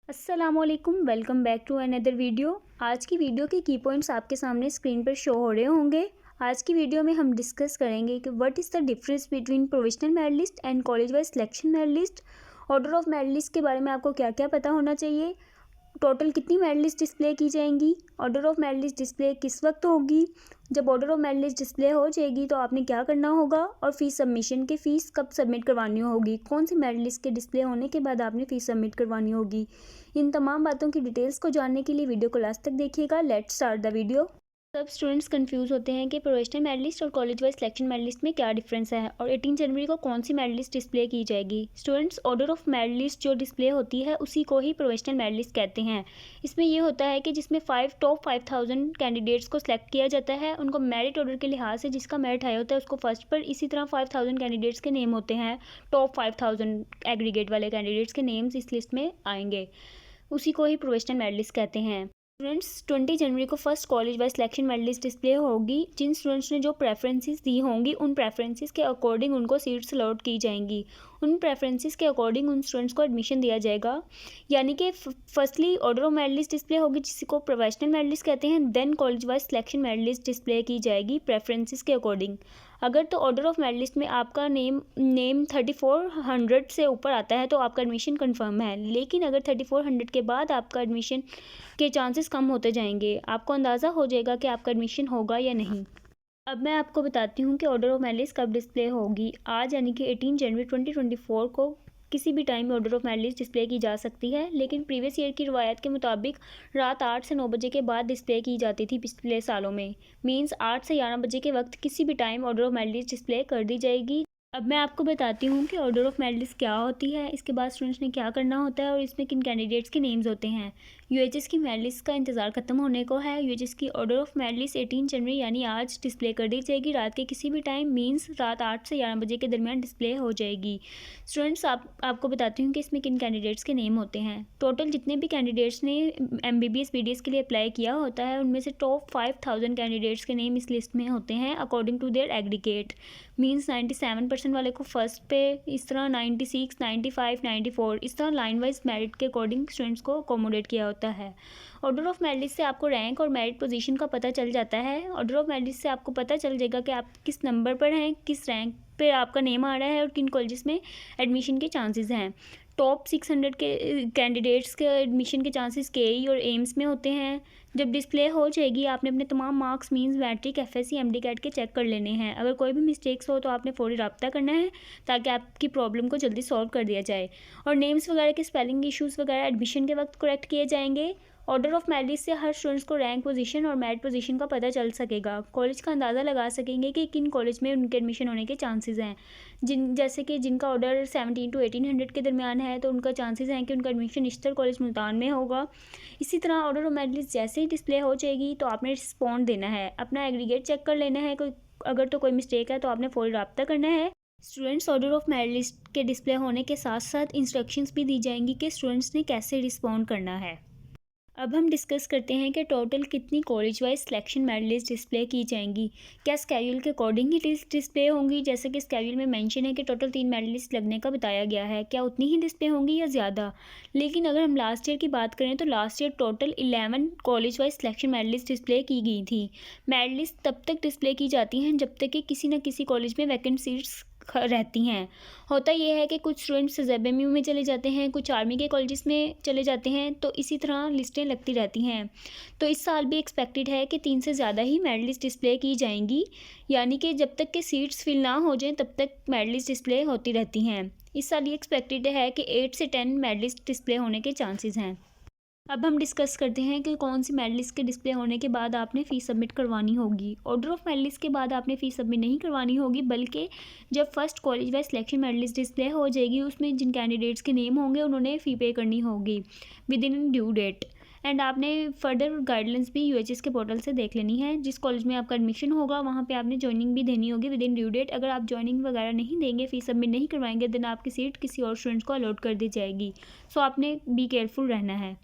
अस्सलामुअलैकुम, welcome back to another video. आज की वीडियो के की पॉइंट्स आपके सामने स्क्रीन पर शो हो रहे होंगे। आज की वीडियो में हम डिस्कस करेंगे कि what is the difference between provisional merit list and college wise selection merit list. Order of merit list के बारे में आपको क्या क्या पता होना चाहिए, टोटल कितनी मेरिट लिस्ट डिस्प्ले की जाएंगी, order of merit list display किस वक्त होगी, जब order of merit list display हो जाएगी तो आपने क्या करना होगा, और फीस सबमिशन की फ़ीस कब सबमिट करवानी होगी, कौन सी मेरिट लिस्ट के डिस्प्ले होने के बाद आपने फ़ीस सबमिट करवानी होगी। इन तमाम बातों की डिटेल्स को जानने के लिए वीडियो को लास्ट तक देखिएगा। Let's start the video. सब स्टूडेंट्स कंफ्यूज होते हैं कि प्रोविजनल मेरिट लिस्ट और college wise selection merit list में क्या डिफरेंस है और 18 जनवरी को कौन सी मेरिट लिस्ट डिस्प्ले की जाएगी। Students, order of merit list जो डिस्प्ले होती है उसी को ही प्रोविजनल मेरिट लिस्ट कहते हैं। इसमें यह होता है कि जिसमें टॉप 5000 कैंडिडेट्स को सिलेक्ट किया जाता है, उनको मेरिट ऑर्डर के लिहाज से जिसका मेरिट हाई होता है उसको फर्स्ट पर, इसी तरह 5000 कैंडिडेट्स के नेम होते हैं, टॉप 5000 एग्रीगेट वाले कैंडिडेट्स के नेम्स इस लिस्ट में आएंगे, उसी को ही प्रोविजनल मेरिट लिस्ट कहते हैं। स्टूडेंट्स, 20 जनवरी को first college wise selection merit list display होगी। जिन स्टूडेंट्स ने जो प्रेफरेंसेस दी होंगी उन प्रेफरेंसेस के अकॉर्डिंग उनको सीट्स अलॉट की जाएंगी। उन प्रेफरेंसेस के अकॉर्डिंग उन स्टूडेंट्स को एडमिशन दिया जाएगा। यानी कि firstly order of merit list display होगी जिसको प्रोविजनल मेरिट लिस्ट कहते हैं, then college wise selection merit list display की जाएगी प्रेफरेंसेस के अकॉर्डिंग। अगर तो ऑर्डर ऑफ मेरिट लिस्ट में आपका नेम 3400 से ऊपर आता है तो आपका एडमिशन कंफर्म है, लेकिन अगर 3400 के बाद आपका एडमिशन के चांसेस कम होते जाएंगे, आपको अंदाज़ा हो जाएगा कि आपका एडमिशन होगा या नहीं। अब मैं आपको बताती हूँ कि ऑर्डर ऑफ मेरिट लिस्ट कब डिस्प्ले होगी। आज यानी कि 18 जनवरी 2024 को किसी भी टाइम में order of merit list display की जा सकती है, लेकिन प्रीवियस ईयर की रिवायत के मुताबिक रात 8 से 9 बजे के बाद डिस्प्ले की जाती थी पिछले सालों में। मींस 8 से 11 बजे के वक्त किसी भी time order of merit list display कर दी जाएगी। अब मैं आपको बताती हूँ कि ऑर्डर ऑफ मेरिट लिस्ट क्या होती है, इसके बाद स्टूडेंट्स ने क्या करना होता है और इसमें किन कैंडिडेट्स के नेम्स होते हैं। यूएचएस की मेरिट लिस्ट का इंतज़ार खत्म होने को है। यूएचएस की ऑर्डर ऑफ मेरिट लिस्ट 18 जनवरी यानी आज डिस्प्ले कर दी जाएगी रात के किसी भी टाइम, मींस रात 8 से 11 बजे के दरमियान डिस्प्ले हो जाएगी। स्टूडेंट्स, आपको बताती हूँ कि इसमें किन कैंडिडेट्स के नेम होते हैं। टोटल जितने भी कैंडिडेट्स ने MBBS BDS के लिए अप्लाई किया होता है उनमें से टॉप 5000 कैंडिडेट्स के नेम इस लिस्ट में होते हैं according to their aggregate. Means 97% वाले को फर्स्ट पे, इस तरह 96, 95, 94 इस तरह लाइन वाइज मेरिट के अकॉर्डिंग स्टूडेंट्स को अकोमोडेट किया होता है। ऑर्डर ऑफ मेरिट लिस्ट से आपको रैंक और मेरिट पोजीशन का पता चल जाता है। ऑर्डर ऑफ मेरिट लिस्ट से आपको पता चल जाएगा कि आप किस नंबर पर हैं, किस रैंक पे आपका नेम आ रहा है और किन कॉलेजेस में एडमिशन के चांसेस हैं। टॉप 600 के कैंडिडेट्स के एडमिशन के चांसेस KE और एम्स में होते हैं। जब डिस्प्ले हो जाएगी आपने अपने तमाम marks means matric, FSC, MD CAT के चेक कर लेने हैं। अगर कोई भी मिस्टेक्स हो तो आपने फौरी रब्ता करना है ताकि आपकी प्रॉब्लम को जल्दी सॉल्व कर दिया जाए। और नेम्स वगैरह के स्पेलिंग इश्यूज़ वगैरह एडमिशन के वक्त करेक्ट किए जाएंगे। ऑर्डर ऑफ मेरिट लिस्ट से हर स्टूडेंट्स को रैंक पोजीशन और मेरिट पोजीशन का पता चल सकेगा। कॉलेज का अंदाज़ा लगा सकेंगे कि किन कॉलेज में उनके एडमिशन होने के चांसेस हैं। जैसे कि जिनका ऑर्डर 17 to 1800 के दरमियान है तो उनका चांसेस हैं कि उनका एडमिशन इश्तर कॉलेज मुल्तान में होगा। इसी तरह ऑर्डर ऑफ मेरिट लिस्ट जैसे ही डिस्प्ले हो जाएगी तो आपने रिस्पॉन्ड देना है, अपना एग्रीगेट चेक कर लेना है, अगर तो कोई मिस्टेक है तो आपने फौरी रब्ता करना है। Students, order of merit list के डिस्प्ले होने के साथ साथ इंस्ट्रक्शंस भी दी जाएंगी कि स्टूडेंट्स ने कैसे रिस्पॉन्ड करना है। अब हम डिस्कस करते हैं कि टोटल कितनी college wise selection merit list display की जाएंगी। क्या स्केड्यूल के अकॉर्डिंग ही लिस्ट डिस्प्ले होंगी, जैसे कि स्केड्यूल में मेंशन है कि टोटल 3 मेरिट लिस्ट लगने का बताया गया है, क्या उतनी ही डिस्प्ले होंगी या ज़्यादा। लेकिन अगर हम लास्ट ईयर की बात करें तो last year total 11 college wise selection merit list display की गई थी। मेरिट लिस्ट तब तक डिस्प्ले की जाती हैं जब तक कि किसी न किसी कॉलेज में वैकेंट सीट्स रहती हैं। होता यह है कि कुछ स्टूडेंट्स ZMU में चले जाते हैं, कुछ आर्मी के कॉलेजेस में चले जाते हैं, तो इसी तरह लिस्टें लगती रहती हैं। तो इस साल भी एक्सपेक्टेड है कि 3 से ज़्यादा ही मेरिट लिस्ट डिस्प्ले की जाएंगी, यानी कि जब तक कि सीट्स फिल ना हो जाएं तब तक मेरिट लिस्ट डिस्प्ले होती रहती हैं। इस साल ये एक्सपेक्टेड है कि 8 से 10 मेरिट लिस्ट डिस्प्ले होने के चांसेस हैं। अब हम डिस्कस करते हैं कि कौन सी मेरिट लिस्ट के डिस्प्ले होने के बाद आपने फ़ीस सबमिट करवानी होगी। ऑर्डर ऑफ मेरिट लिस्ट के बाद आपने फ़ीस सबमिट नहीं करवानी होगी, बल्कि जब first college wise selection merit list display हो जाएगी उसमें जिन कैंडिडेट्स के नेम होंगे उन्होंने फ़ी पे करनी होगी within due date. And आपने फर्दर गाइडलाइंस भी यूएचएस के पोर्टल से देख लेनी है। जिस कॉलेज में आपका एडमिशन होगा वहाँ पे आपने ज्वाइनिंग भी देनी होगी विद इन ड्यू डेट। अगर आप ज्वाइनिंग वगैरह नहीं देंगे, फ़ीस सबमिट नहीं करवाएंगे, देन आपकी सीट किसी और स्टूडेंट्स को अलॉट कर दी जाएगी। सो आपने बी केयरफुल रहना है।